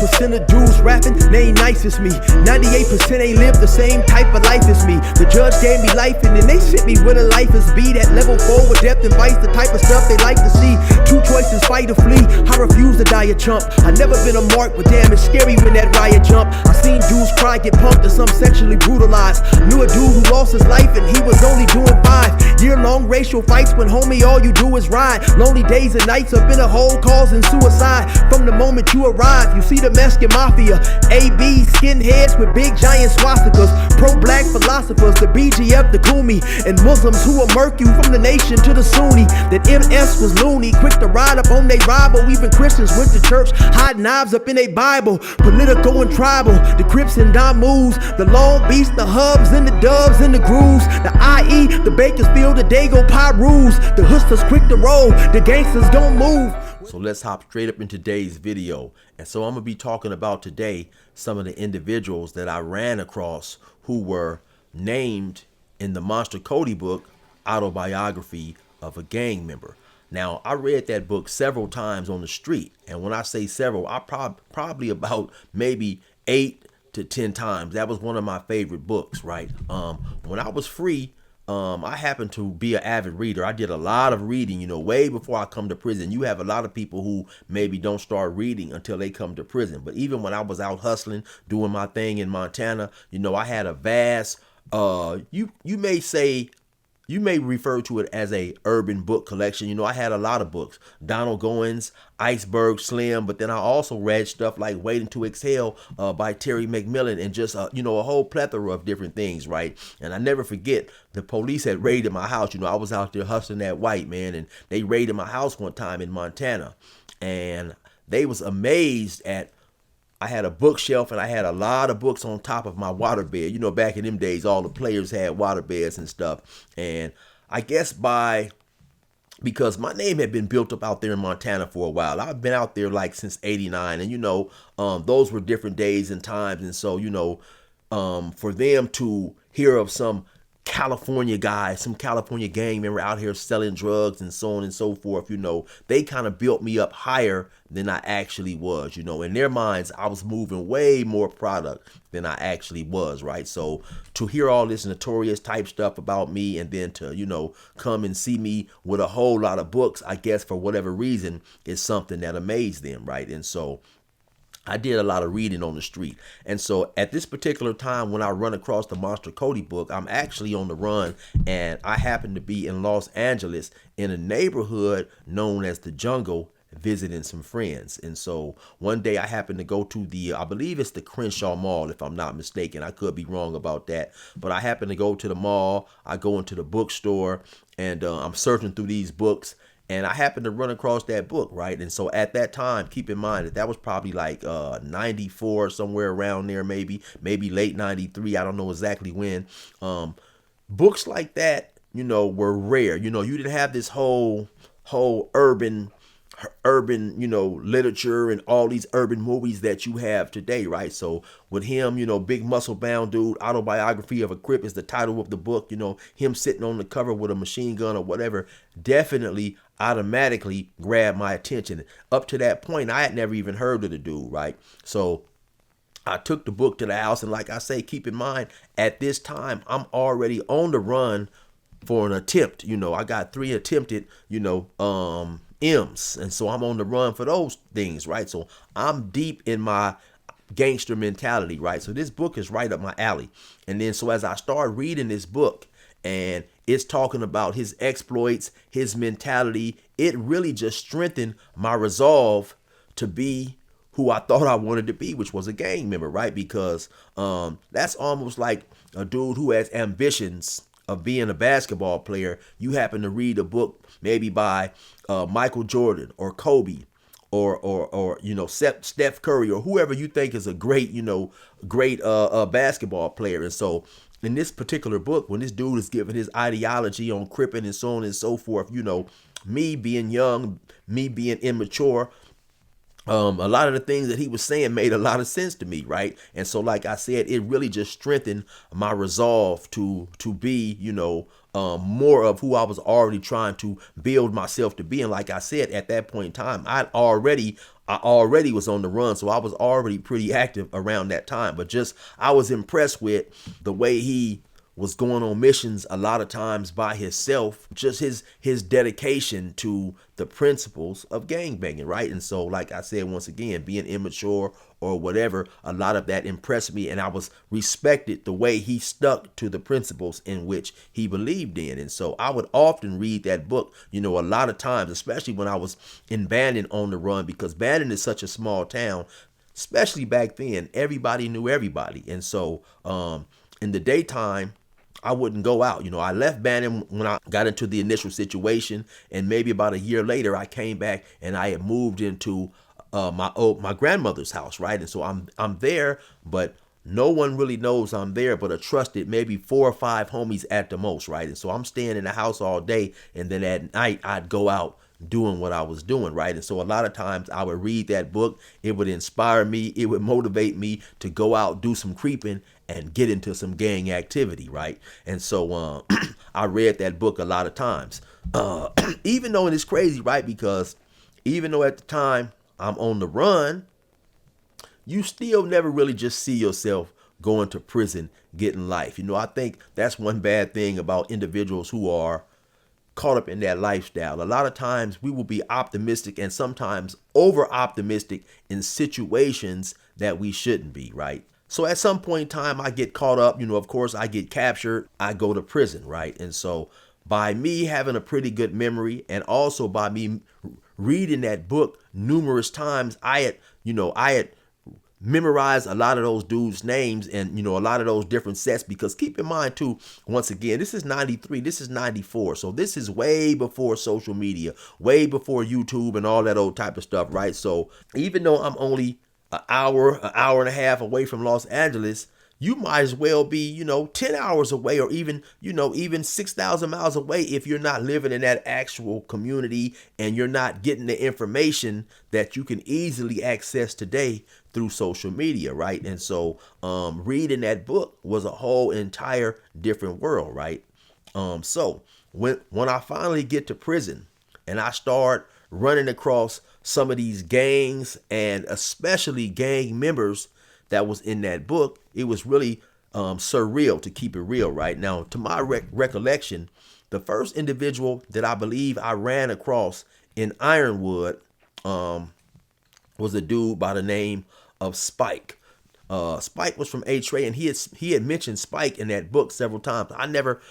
1% of dudes rapping, they ain't nice as me. 98% ain't live the same type of life as me. The judge gave me life and then they sent me where the life is be. That level 4 with depth and vice, the type of stuff they like to see. Two choices, fight or flee. I refuse to die a chump. I never been a mark, but damn, it's scary when that riot jump. I seen dudes cry, get punked, and some sexually brutalized. Knew a dude who lost his life and he was only doing 5 year-long racial fights when homie all you do is ride. Lonely days and nights up in a hole causing suicide. From the moment you arrive, you see the Mexican mafia, AB skinheads with big giant swastikas, pro-black philosophers, the BGF, the Kumi, and Muslims who will murk you from the nation to the Sunni. That MS was loony, quick to ride up on they rival. Even Christians went to church, hide knives up in a Bible. Political and tribal, the Crips and Damus, the Long Beach, the Hubs and the Dubs and the Grooves, the IE, the Bakersfield, the Dago Pyrus, the hustlers quick to roll, the gangsters gon' move. So let's hop straight up in today's video. And so I'm gonna be talking about today some of the individuals that I ran across who were named in the Monsta Kody book, Autobiography of a Gang Member. Now, I read that book several times on the street. And when I say several, I probably about maybe 8 to 10 times. That was one of my favorite books, right? When I was free, I happened to be an avid reader. I did a lot of reading, way before I come to prison. You have a lot of people who maybe don't start reading until they come to prison. But even when I was out hustling, doing my thing in Montana, I had a vast, you may refer to it as a urban book collection. I had a lot of books, Donald Goins, Iceberg Slim, but then I also read stuff like Waiting to Exhale by Terry McMillan, and just, a whole plethora of different things, right? And I never forget, the police had raided my house. I was out there hustling that white, man, and they raided my house one time in Montana, and they was amazed at, I had a bookshelf and I had a lot of books on top of my waterbed. Back in them days, all the players had waterbeds and stuff. And I guess because my name had been built up out there in Montana for a while. I've been out there like since '89, and those were different days and times. And so, for them to hear of some California guy, some California gang member out here selling drugs and so on and so forth, they kind of built me up higher than I actually was. In their minds, I was moving way more product than I actually was, right? So to hear all this notorious type stuff about me, and then to, come and see me with a whole lot of books, I guess for whatever reason, is something that amazed them, right? And so I did a lot of reading on the street. And so at this particular time, when I run across the Monsta Kody book, I'm actually on the run, and I happen to be in Los Angeles in a neighborhood known as the Jungle, visiting some friends. And so one day I happened to go to I believe it's the Crenshaw Mall, if I'm not mistaken. I could be wrong about that. But I happened to go to the mall. I go into the bookstore, and I'm searching through these books. And I happened to run across that book, right? And so at that time, keep in mind that was probably like 94, somewhere around there, maybe late 93. I don't know exactly when. Books like that, were rare. You didn't have this whole urban, literature and all these urban movies that you have today, right? So with him, big muscle bound dude, Autobiography of a Crip is the title of the book. Him sitting on the cover with a machine gun or whatever, definitely automatically grabbed my attention. Up to that point, I had never even heard of the dude, right? So I took the book to the house, and like I say, keep in mind, at this time, I'm already on the run for an attempt. I got 3 attempted, M's. And so I'm on the run for those things, right? So I'm deep in my gangster mentality, right? So this book is right up my alley. And then so as I start reading this book, and it's talking about his exploits, his mentality, it really just strengthened my resolve to be who I thought I wanted to be, which was a gang member, right? Because that's almost like a dude who has ambitions of being a basketball player. You happen to read a book maybe by Michael Jordan or Kobe or Steph Curry or whoever you think is a great basketball player. And so in this particular book, when this dude is giving his ideology on cripping and so on and so forth, me being young, me being immature, a lot of the things that he was saying made a lot of sense to me, right? And so, like I said, it really just strengthened my resolve to be, more of who I was already trying to build myself to be. And like I said, at that point in time, I'd already I already was on the run, so I was already pretty active around that time. But just I was impressed with the way he was going on missions a lot of times by himself, just his dedication to the principles of gangbanging, right? And so, like I said, once again, being immature or whatever, a lot of that impressed me, and I was respected the way he stuck to the principles in which he believed in. And so I would often read that book, a lot of times, especially when I was in Bandon on the run, because Bandon is such a small town, especially back then, everybody knew everybody. And so in the daytime, I wouldn't go out. I left Bannon when I got into the initial situation, and maybe about a year later, I came back and I had moved into my grandmother's house, right? And so I'm there, but no one really knows I'm there, but a trusted maybe 4 or 5 homies at the most, right? And so I'm staying in the house all day, and then at night I'd go out doing what I was doing, right? And so a lot of times I would read that book. It would inspire me. It would motivate me to go out, do some creeping, and get into some gang activity, right? And so I read that book a lot of times. Even though it's crazy, right? Because even though at the time I'm on the run, you still never really just see yourself going to prison, getting life. I think that's one bad thing about individuals who are caught up in that lifestyle. A lot of times we will be optimistic and sometimes over optimistic in situations that we shouldn't be, right? So at some point in time, I get caught up, of course, I get captured, I go to prison, right? And so by me having a pretty good memory, and also by me reading that book numerous times, I had memorize a lot of those dudes' names and, a lot of those different sets, because keep in mind too, once again, this is 93, this is 94. So this is way before social media, way before YouTube and all that old type of stuff, right? So even though I'm only an hour and a half away from Los Angeles, you might as well be, 10 hours away, or even, even 6,000 miles away if you're not living in that actual community and you're not getting the information that you can easily access today through social media, right? And so reading that book was a whole entire different world, right? So when I finally get to prison and I start running across some of these gangs, and especially gang members that was in that book, it was really surreal, to keep it real, right? Now, to my recollection, the first individual that I believe I ran across in Ironwood was a dude by the name of Spike. Spike was from A-Tray, and he had mentioned Spike in that book several times. I never,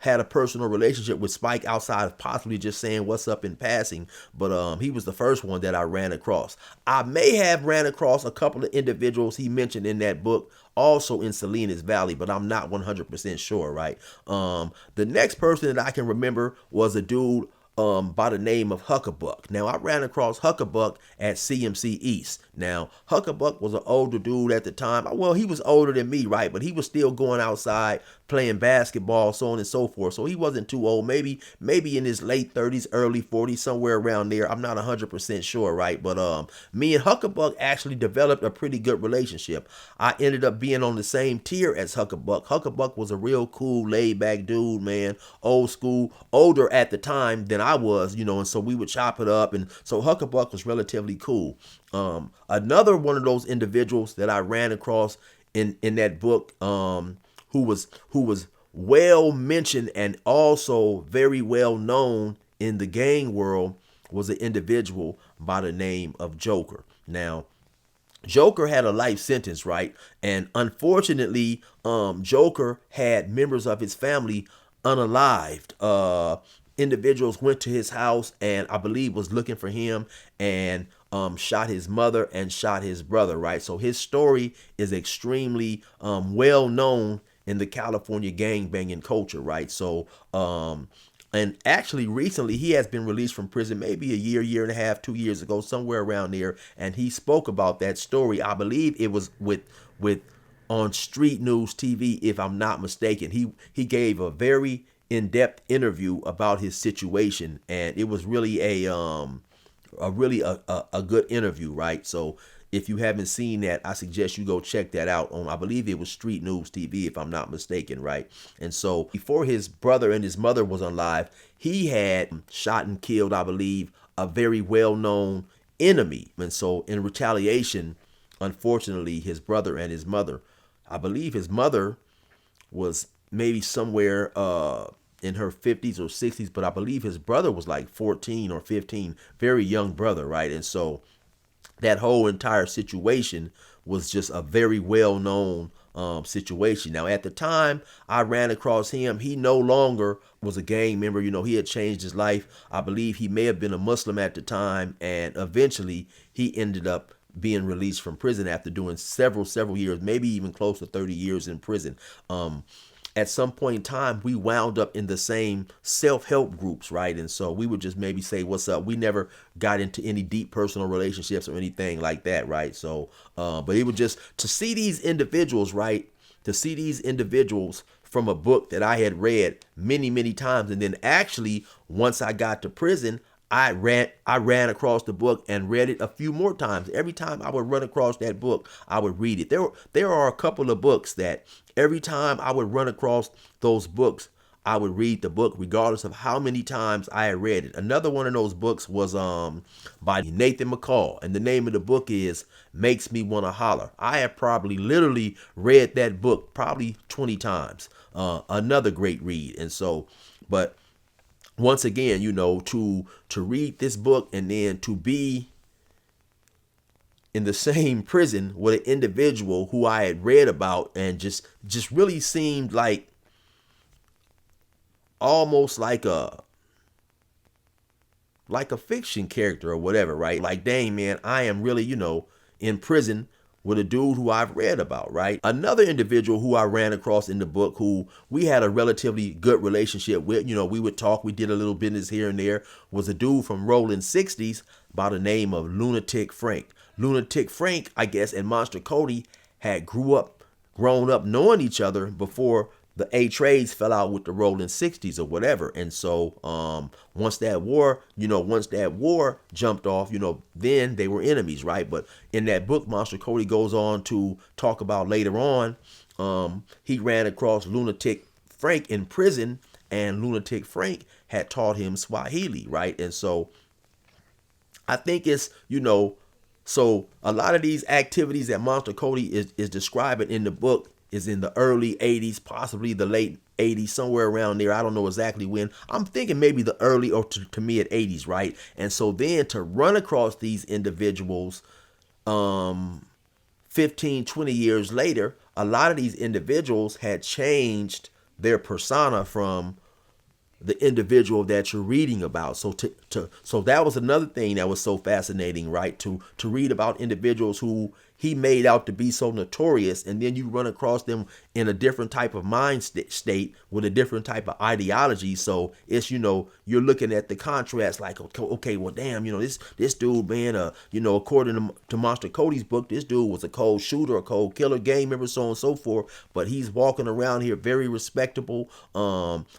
had a personal relationship with Spike outside of possibly just saying what's up in passing, but he was the first one that I ran across. I may have ran across a couple of individuals he mentioned in that book also in Salinas Valley, but I'm not 100% sure, right? The next person that I can remember was a dude by the name of Huckabuck. Now, I ran across Huckabuck at CMC East. Now, Huckabuck was an older dude at the time. Well, he was older than me, right? But he was still going outside, playing basketball, so on and so forth. So he wasn't too old, maybe in his late 30s, early 40s, somewhere around there. I'm not 100% sure, right? But me and Huckabuck actually developed a pretty good relationship. I ended up being on the same tier as Huckabuck. Huckabuck was a real cool, laid-back dude, man. Old school, older at the time than I was, and so we would chop it up. And so Huckabuck was relatively cool. Another one of those individuals that I ran across in that book, who was well mentioned and also very well known in the gang world, was an individual by the name of Joker. Now, Joker had a life sentence, right? And unfortunately, Joker had members of his family unalived. Individuals went to his house and I believe was looking for him, and shot his mother and shot his brother, right? So his story is extremely well known in the California gangbanging culture, right? So and actually recently he has been released from prison, maybe a year and a half, 2 years ago, somewhere around there, and he spoke about that story. I believe it was with on Street News TV, if I'm not mistaken. He gave a very in-depth interview about his situation, and it was really a good interview, right? So if you haven't seen that, I suggest you go check that out on, I believe it was Street News TV, if I'm not mistaken, right? And so before his brother and his mother was alive, he had shot and killed, I believe, a very well-known enemy. And so in retaliation, unfortunately, his brother and his mother, I believe his mother was maybe somewhere in her 50s or 60s, but I believe his brother was like 14 or 15, very young brother, right? And so that whole entire situation was just a very well known situation. Now, at the time I ran across him, he no longer was a gang member. You know, he had changed his life. I believe he may have been a Muslim at the time, and eventually he ended up being released from prison after doing several years, maybe even close to 30 years in prison. At some point in time, we wound up in the same self-help groups, right? And so we would just maybe say, what's up? We never got into any deep personal relationships or anything like that, right? So, but it was just to see these individuals, right? To see these individuals from a book that I had read many times. And then actually, once I got to prison, I ran across the book and read it a few more times. Every time I would run across that book, I would read it. There are a couple of books that every time I would run across those books, I would read the book regardless of how many times I had read it. Another one of those books was by Nathan McCall, and the name of the book is Makes Me Wanna Holler. I have probably literally read that book probably 20 times. Another great read. And so, but once again, you know, to read this book and then to be in the same prison with an individual who I had read about and just really seemed like almost like a fiction character or whatever, right? Like, dang, man, I am really, you know, in prison with a dude who I've read about, right? Another individual who I ran across in the book who we had a relatively good relationship with, you know, we would talk, we did a little business here and there, was a dude from Rolling 60s by the name of Lunatic Frank. Lunatic Frank, I guess, and Monster Kody had grown up knowing each other before the A-Trades fell out with the Rolling 60s or whatever. And so once that war jumped off, you know, then they were enemies, right? But in that book, Monster Kody goes on to talk about later on, he ran across Lunatic Frank in prison, and Lunatic Frank had taught him Swahili, right? And so I think it's, you know, so a lot of these activities that Monster Kody is describing in the book is in the early 80s, possibly the late 80s, somewhere around there. I don't know exactly when. I'm thinking maybe the early or to mid 80s, right? And so then to run across these individuals 15, 20 years later, a lot of these individuals had changed their persona from the individual that you're reading about. So so that was another thing that was so fascinating, right? To read about individuals who he made out to be so notorious, and then you run across them in a different type of mind state with a different type of ideology. So it's, you know, you're looking at the contrast like, okay, well, damn, you know, this dude, man, you know, according to Monster Kody's book, this dude was a cold shooter, a cold killer, gang member, so on and so forth. But he's walking around here very respectable,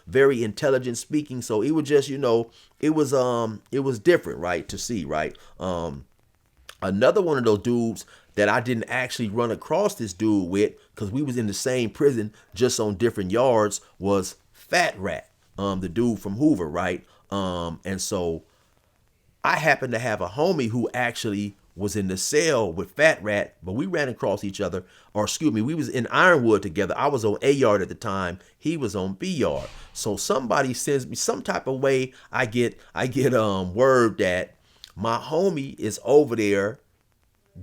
very intelligent speaking. So it was just, you know, it was different, right, to see, right? Another one of those dudes that I didn't actually run across this dude with, because we was in the same prison, just on different yards, was Fat Rat, the dude from Hoover, right? And so I happened to have a homie who actually was in the cell with Fat Rat, but we ran across each other, or excuse me, we was in Ironwood together. I was on A yard at the time. He was on B yard. So somebody sends me some type of way. I get word that my homie is over there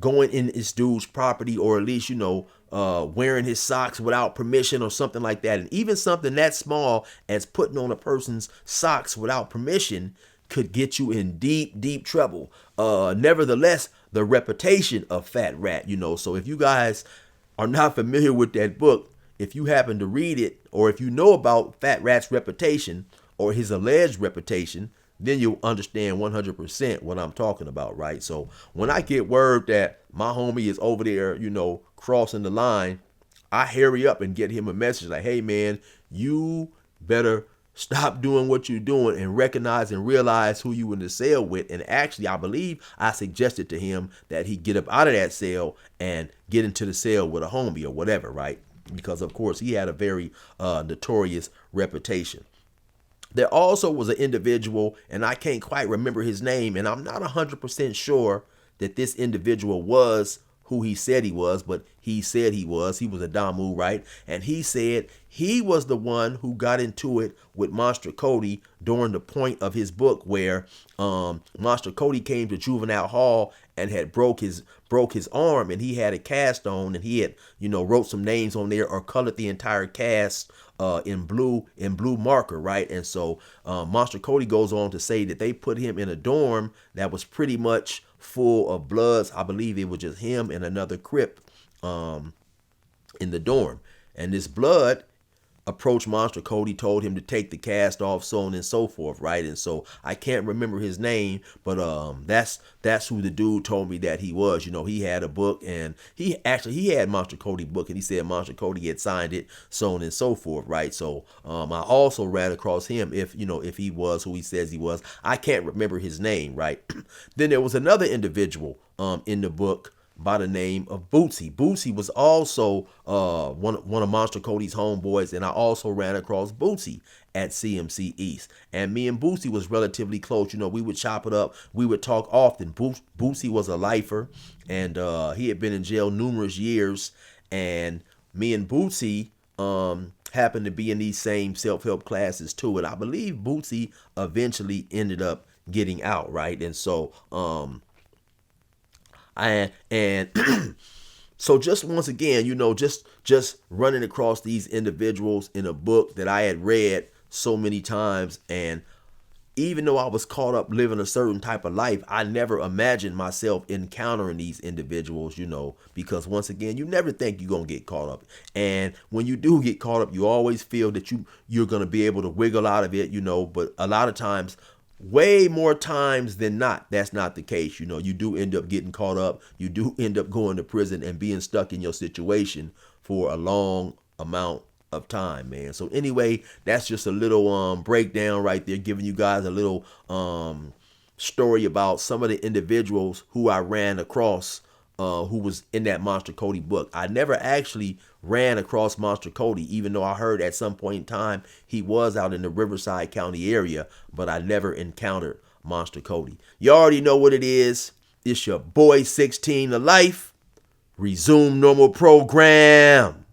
going in this dude's property, or at least, you know, wearing his socks without permission or something like that. And even something that small as putting on a person's socks without permission could get you in deep trouble. Nevertheless, the reputation of Fat Rat, you know, so if you guys are not familiar with that book, if you happen to read it, or if you know about Fat Rat's reputation or his alleged reputation, then you'll understand 100% what I'm talking about, right? So when I get word that my homie is over there, you know, crossing the line, I hurry up and get him a message like, hey, man, you better stop doing what you're doing and recognize and realize who you in the cell with. And actually, I believe I suggested to him that he get up out of that cell and get into the cell with a homie or whatever, right? Because, of course, he had a very notorious reputation. There also was an individual, and I can't quite remember his name, and I'm not 100% sure that this individual was who he said he was, but he said he was. He was a Damu, right? And he said he was the one who got into it with Monster Kody during the point of his book where Monster Kody came to juvenile hall and had broke his arm, and he had a cast on, and he had wrote some names on there or colored the entire cast in blue marker, right? And so Monster Kody goes on to say that they put him in a dorm that was pretty much full of bloods. I believe it was just him and another Crip in the dorm, and this blood approached Monster Kody, told him to take the cast off, so on and so forth, right? And so I can't remember his name, but that's who the dude told me that he was. He had a book, and he had Monster Kody book, and he said Monster Kody had signed it, so on and so forth, right? So I also ran across him, if he was who he says he was. I can't remember his name, right? Then there was another individual in the book by the name of Bootsy. Bootsy was also one of Monster Kody's homeboys, and I also ran across Bootsy at CMC East. And me and Bootsy was relatively close. We would chop it up. We would talk often. Bootsy was a lifer, and he had been in jail numerous years. And me and Bootsy happened to be in these same self-help classes too. And I believe Bootsy eventually ended up getting out, right? And so and so just once again, just running across these individuals in a book that I had read so many times, and even though I was caught up living a certain type of life, I never imagined myself encountering these individuals, because once again, you never think you're going to get caught up. And when you do get caught up, you always feel that you're going to be able to wiggle out of it, but a lot of times, way more times than not, that's not the case. You do end up getting caught up. You do end up going to prison and being stuck in your situation for a long amount of time, man. So anyway, that's just a little breakdown right there, giving you guys a little story about some of the individuals who I ran across who was in that Monster Kody book. I never actually ran across Monster Kody, even though I heard at some point in time he was out in the Riverside County area, but I never encountered Monster Kody. You already know what it is. It's your boy 16 to life. Resume normal program.